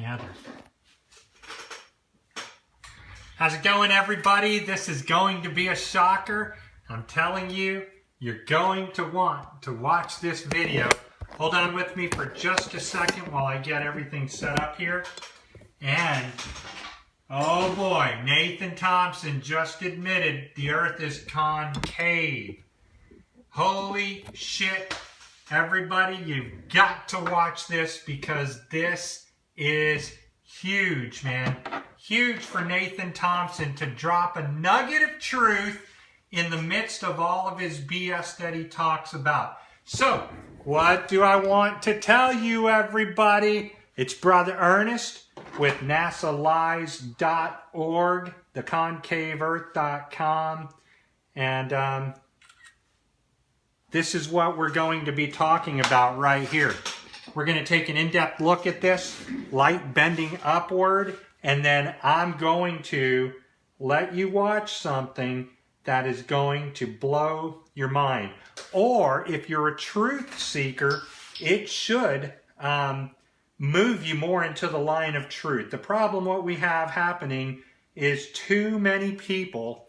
together. How's it going, everybody? This is going to be a shocker. I'm telling you, you're going to want to watch this video. Hold on with me for just a second while I get everything set up here. And, oh boy, Nathan Thompson just admitted the Earth is concave. Holy shit, everybody, you've got to watch this because this is huge, man. Huge for Nathan Thompson to drop a nugget of truth in the midst of all of his BS that he talks about. So, what do I want to tell you, everybody? It's Brother Ernest with NASALies.org, theconcaveearth.com, and this is what we're going to be talking about right here. We're going to take an in-depth look at this, light bending upward, and then I'm going to let you watch something that is going to blow your mind. Or if you're a truth seeker, it should move you more into the line of truth. The problem what we have happening is too many people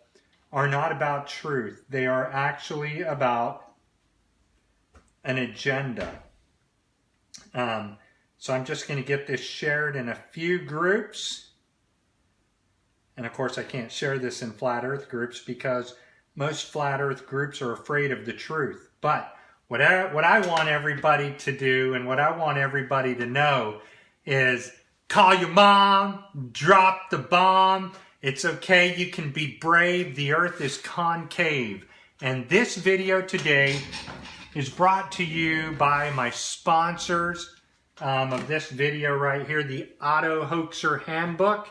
are not about truth. They are actually about an agenda. So I'm just going to get this shared in a few groups. And of course I can't share this in flat earth groups because most flat earth groups are afraid of the truth. But what I want everybody to do and what I want everybody to know is call your mom, drop the bomb. It's okay, you can be brave. The earth is concave. And this video today is brought to you by my sponsors of this video right here, the Auto Hoaxer Handbook,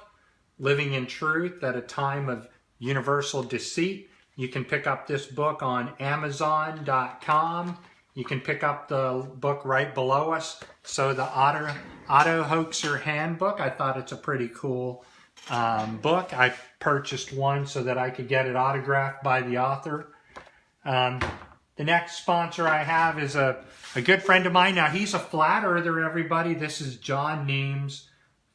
Living in Truth at a Time of Universal Deceit. You can pick up this book on Amazon.com. You can pick up the book right below us. So the Auto Hoaxer Handbook, I thought it's a pretty cool book. I purchased one so that I could get it autographed by the author. The next sponsor I have is a good friend of mine. Now, he's a flat earther, everybody. This is John Neems.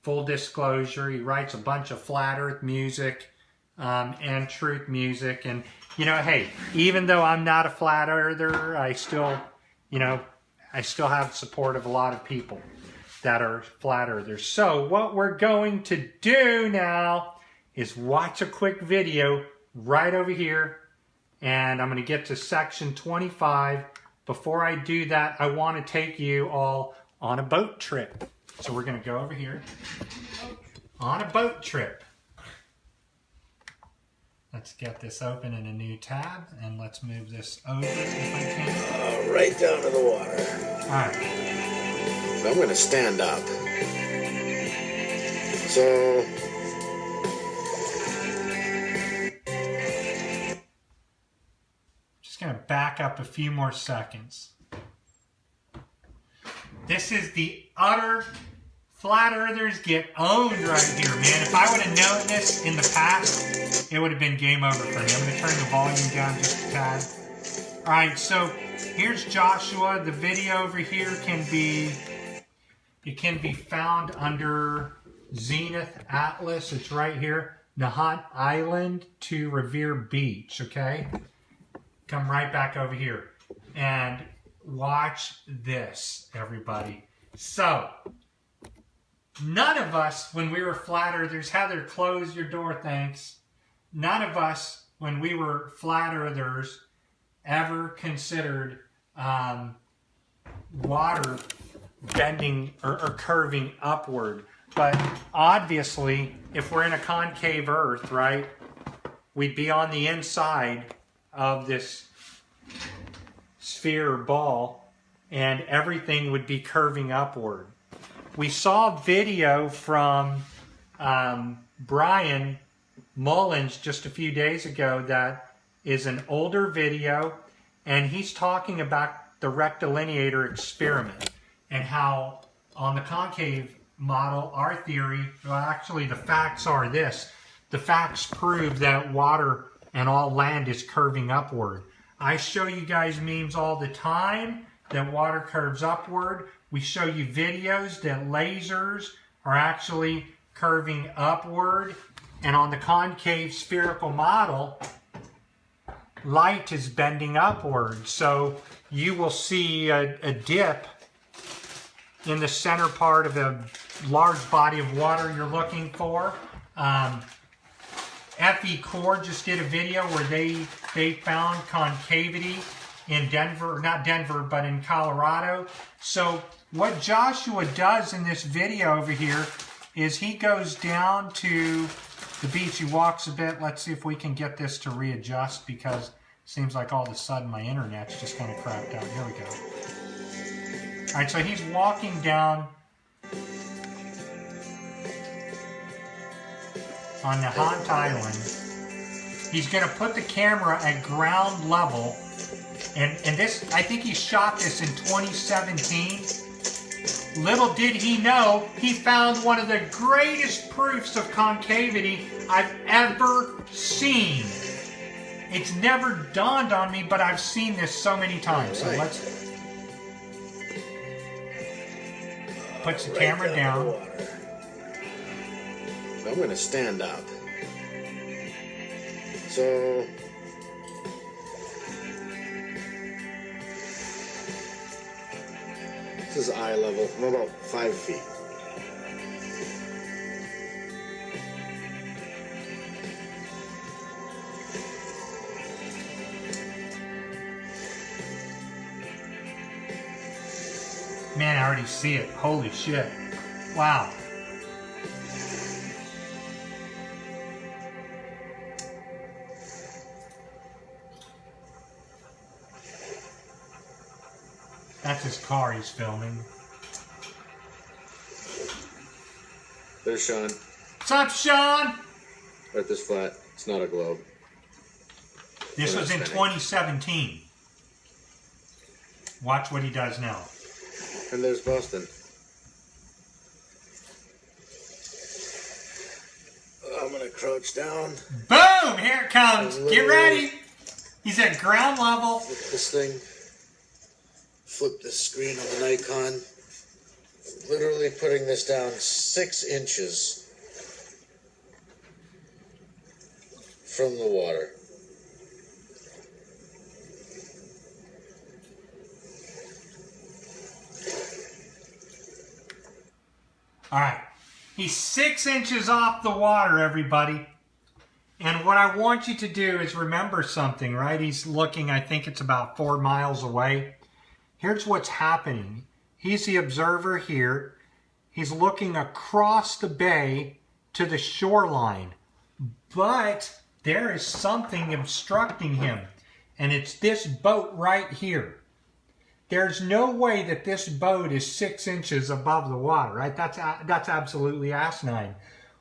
Full disclosure, he writes a bunch of flat earth music and truth music. And, you know, hey, even though I'm not a flat earther, I still have support of a lot of people that are flat earthers. So what we're going to do now is watch a quick video right over here. And I'm going to get to section 25. Before I do that, I want to take you all on a boat trip. So we're going to go over here on a boat trip. Let's get this open in a new tab and let's move this over if I can. Right down to the water. All right. So I'm going to stand up. So just going to back up a few more seconds. This is the utter flat earthers get owned right here, man. If I would have known this in the past, it would have been game over for me. I'm going to turn the volume down just a tad. All right, so here's Joshua. The video over here can be found under Zenith Atlas. It's right here. Nahantan Island to Revere Beach, okay? Come right back over here. And watch this, everybody. So, none of us, when we were flat earthers, Heather, close your door, thanks. None of us, when we were flat earthers, ever considered water bending or curving upward. But obviously, if we're in a concave earth, right, we'd be on the inside of this sphere or ball, and everything would be curving upward. We saw a video from Brian Mullins just a few days ago that is an older video, and he's talking about the rectilineator experiment and how on the concave model, our theory, well, actually the facts are this. The facts prove that water and all land is curving upward. I show you guys memes all the time that water curves upward. We show you videos that lasers are actually curving upward. And on the concave spherical model, light is bending upward. So you will see a dip in the center part of a large body of water you're looking for. FE Core just did a video where they found concavity in Denver, not Denver, but in Colorado. So what Joshua does in this video over here is he goes down to the beach. He walks a bit. Let's see if we can get this to readjust, because it seems like all of a sudden my internet's just kind of crapped out. Here we go. All right, so he's walking down on Nahantan Island. He's going to put the camera at ground level. And this, I think he shot this in 2017. Little did he know, he found one of the greatest proofs of concavity I've ever seen. It's never dawned on me, but I've seen this so many times. So let's... Puts the camera down. I'm going to stand up. So... this is eye level. I'm about 5 feet. Man, I already see it. Holy shit. Wow. That's his car he's filming. There's Sean. What's up, Sean? Right this flat. It's not a globe. This was in 2017. Watch what he does now. And there's Boston. I'm gonna crouch down. Boom! Here it comes. Get ready. He's at ground level. Flip this thing. Flip the screen on the Nikon. Literally putting this down 6 inches from the water. All right. He's 6 inches off the water, everybody. And what I want you to do is remember something, right? He's looking, I think it's about 4 miles away. Here's what's happening. He's the observer here. He's looking across the bay to the shoreline. But there is something obstructing him. And it's this boat right here. There's no way that this boat is 6 inches above the water, right? That's absolutely asinine.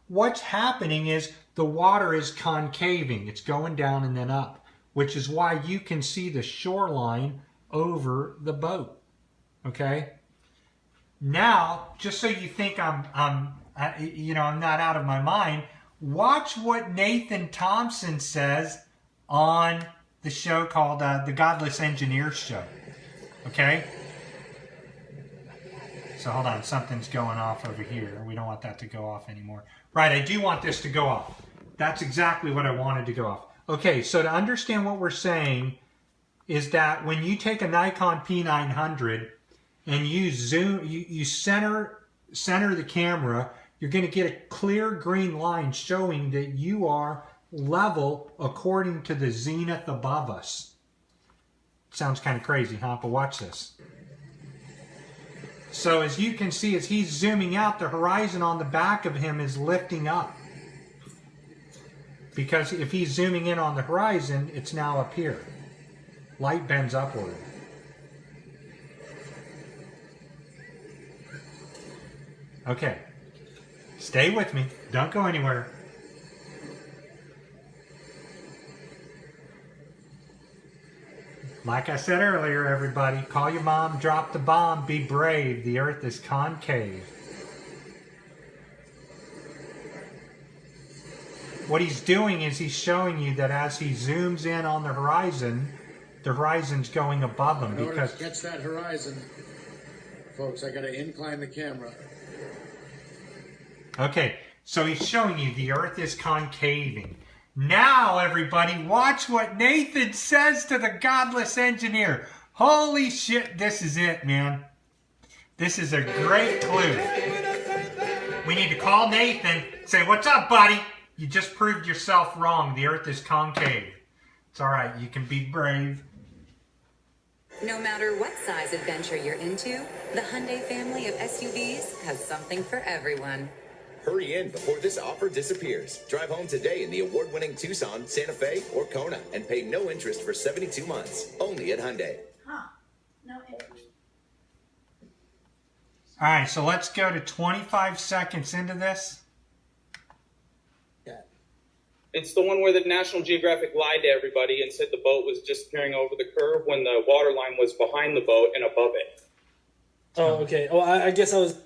What's happening is the water is concaving. It's going down and then up, which is why you can see the shoreline over the boat. Okay? Now, just so you think I'm not out of my mind, watch what Nathan Thompson says on the show called the Godless Engineer Show. Okay? So hold on, something's going off over here. We don't want that to go off anymore. Right, I do want this to go off. That's exactly what I wanted to go off. Okay, so to understand what we're saying is that when you take a Nikon P900 and you zoom, you center the camera, you're going to get a clear green line showing that you are level according to the zenith above us. Sounds kind of crazy, huh? But watch this. So as you can see, as he's zooming out, the horizon on the back of him is lifting up. Because if he's zooming in on the horizon, it's now up here. Light bends upward. Okay. Stay with me. Don't go anywhere. Like I said earlier, everybody, call your mom, drop the bomb, be brave. The earth is concave. What he's doing is he's showing you that as he zooms in on the horizon's going above him. In order to catch that horizon, folks, I got to incline the camera. Okay, so he's showing you the Earth is concaving. Now, everybody, watch what Nathan says to the Godless Engineer. Holy shit, this is it, man. This is a great clue. We need to call Nathan, say, what's up, buddy? You just proved yourself wrong. The Earth is concave. It's all right. You can be brave. No matter what size adventure you're into, the Hyundai family of SUVs has something for everyone. Hurry in before this offer disappears. Drive home today in the award-winning Tucson, Santa Fe, or Kona and pay no interest for 72 months. Only at Hyundai. Huh. No interest. All right, so let's go to 25 seconds into this. It's the one where the National Geographic lied to everybody and said the boat was disappearing over the curve when the water line was behind the boat and above it. Oh, okay. Oh, I guess I was...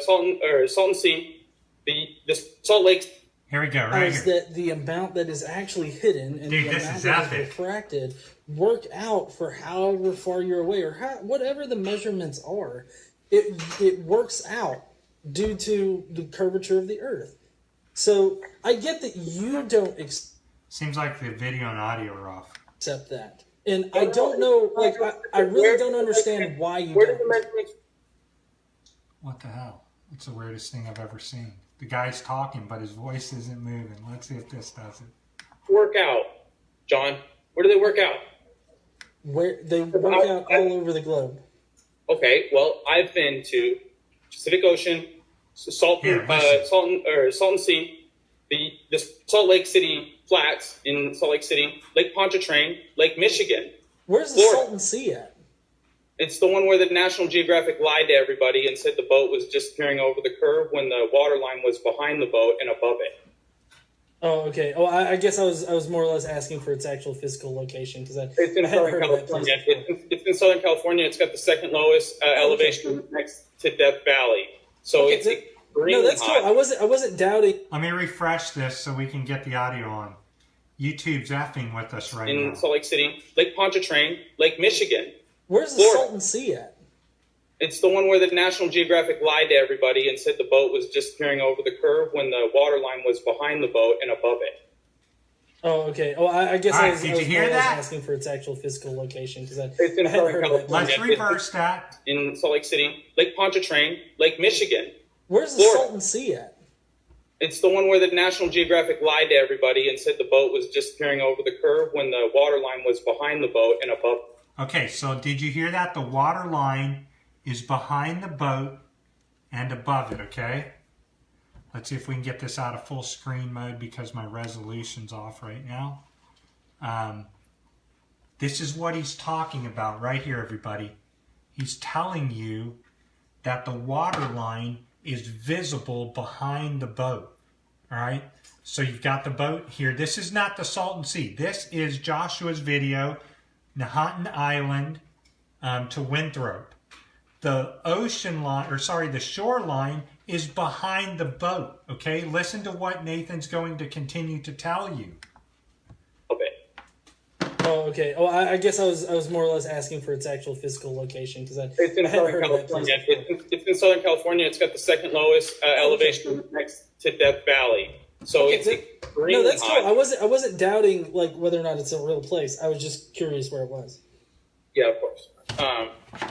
Salton Sea, the Salt Lake. Here we go, right here. That the amount that is actually hidden and Dude, the this amount is that epic. is refracted work out for however far you're away or whatever the measurements are. It works out due to the curvature of the Earth. So I get that you don't Seems like the video and audio are off. accept that. And I don't know, like, I really don't understand why you Where did the don't. measurements? What the hell? It's the weirdest thing I've ever seen. The guy's talking, but his voice isn't moving. Let's see if this does it. Work out, John. Where do they work out? Where they work out all over the globe. Okay, well, I've been to Pacific Ocean, Salton Sea, the Salt Lake City Flats in Salt Lake City, Lake Pontchartrain, Lake Michigan. Where's the Florida. Salton Sea at? It's the one where the National Geographic lied to everybody and said the boat was disappearing over the curve when the water line was behind the boat and above it. Oh, okay. Oh, I guess I was more or less asking for its actual physical location because It's in I hadn't Southern heard of that place California. before. It's in Southern California. It's got the second lowest elevation next to Death Valley. So Okay, it's no, extremely that's hot. cool. I wasn't doubting. Let me refresh this so we can get the audio on. YouTube's effing with us right In now. Salt Lake City, Lake Pontchartrain, Lake Michigan. Where's the Florida. Salton Sea at? It's the one where the National Geographic lied to everybody and said the boat was disappearing over the curve when the water line was behind the boat and above it. Oh, okay. Oh, I guess All I right, was, did I was you hear more or less that? asking for its actual physical location because It's in I hadn't Southern heard of that place. Let's California. reverse that. In Salt Lake City, Lake Pontchartrain, Lake Michigan. Where's the Florida. Salton Sea at? It's the one where the National Geographic lied to everybody and said the boat was disappearing over the curve when the water line was behind the boat and above it. Okay, so did you hear that? The water line is behind the boat and above it, okay? Let's see if we can get this out of full screen mode because my resolution's off right now. This is what he's talking about right here, everybody. He's telling you that the water line is visible behind the boat, all right? So you've got the boat here. This is not the Salton Sea. This is Joshua's video, Nahantan Island to Winthrop. The ocean line, or sorry, the shoreline is behind the boat, okay? Listen to what Nathan's going to continue to tell you. Oh, okay. Oh, I guess I was more or less asking for its actual physical location because It's in I hadn't Southern heard of that place California. before. It's in Southern California. It's got the second lowest elevation next to Death Valley. So Okay, it's no, extremely that's hot. cool. I wasn't doubting like whether or not it's a real place. I was just curious where it was. Yeah, of course.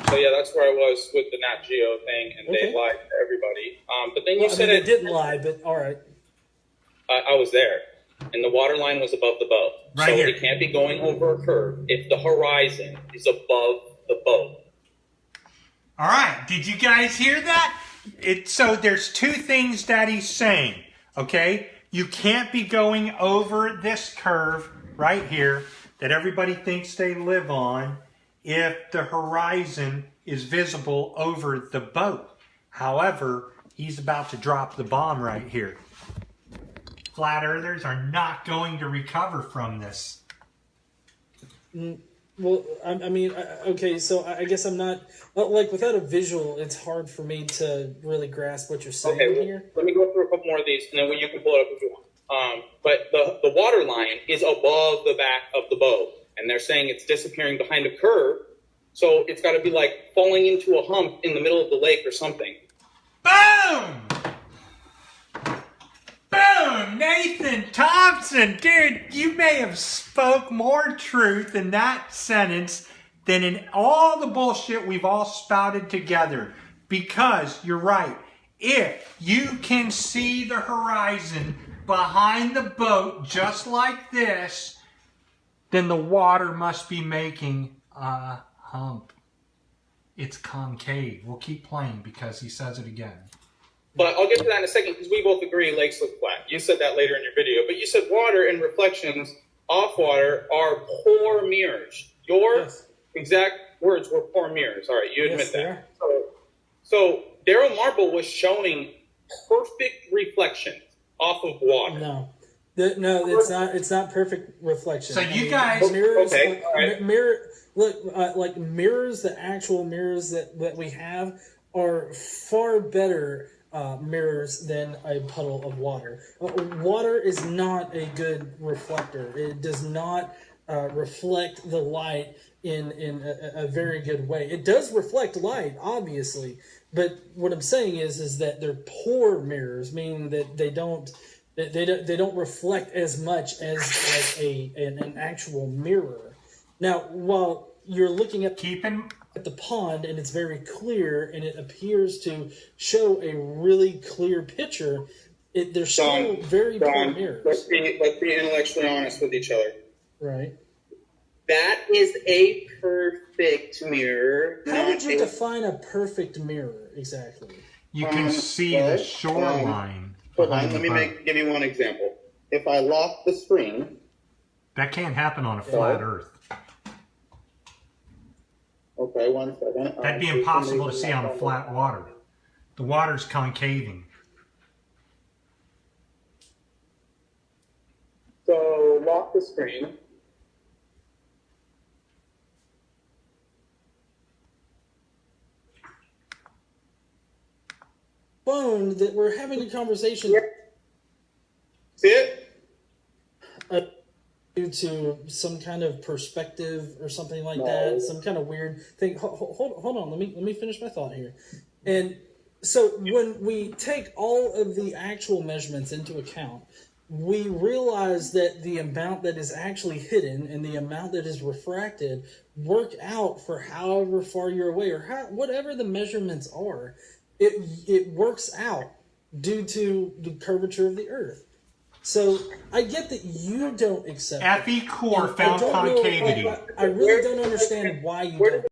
So yeah, that's where I was with the Nat Geo thing, and Okay. they lied to everybody. But then you Well, I said mean, it. they didn't lie, but all right. I was there, and the water line was above the boat. Right so here. it can't be going over a curve if the horizon is above the boat. All right, did you guys hear that? So there's two things that he's saying, okay? You can't be going over this curve right here that everybody thinks they live on if the horizon is visible over the boat. However, he's about to drop the bomb right here. Flat earthers are not going to recover from this. Well, I mean, okay, so I guess I'm not like without a visual. It's hard for me to really grasp what you're saying Okay, well, here. let me go through a couple more of these, and then you can pull it up if you want. But the water line is above the back of the boat, and they're saying it's disappearing behind a curve, so it's got to be like falling into a hump in the middle of the lake or something. Boom! Nathan Thompson, dude, you may have spoke more truth in that sentence than in all the bullshit we've all spouted together. Because you're right. If you can see the horizon behind the boat just like this, then the water must be making a hump. It's concave. We'll keep playing because he says it again. But I'll get to that in a second because we both agree lakes look flat. You said that later in your video. But you said water and reflections off water are poor mirrors. Your exact words were poor mirrors. All right, you admit that. So Daryl Marble was showing perfect reflections off of water. No, it's not. It's not perfect reflection. So you guys, mirrors, okay, all right. like mirrors. The actual mirrors that we have are far better mirrors than a puddle of water. Water is not a good reflector. It does not reflect the light in a very good way. It does reflect light, obviously, but what I'm saying is that they're poor mirrors, meaning that they don't reflect as much as like an actual mirror. Now, while you're looking at the pond and it's very clear and it appears to show a really clear picture, they're still very poor mirrors. Let's be intellectually honest with each other. Right. That is a perfect mirror. How would you define a perfect mirror exactly? You can see the shoreline. Hold on, let me give you one example. If I lock the screen, that can't happen on a flat Earth. Okay, 1 second. That'd be impossible to see on a flat water. The water's concaving. So lock the screen. Phone that we're having a conversation. See it? Due to some kind of perspective or something like that, some kind of weird thing. Hold on, let me finish my thought here. And so when we take all of the actual measurements into account, we realize that the amount that is actually hidden and the amount that is refracted work out for however far you're away or whatever the measurements are. It works out due to the curvature of the Earth. So I get that you don't accept Fe Core found concavity. concavity. I really don't understand why you don't.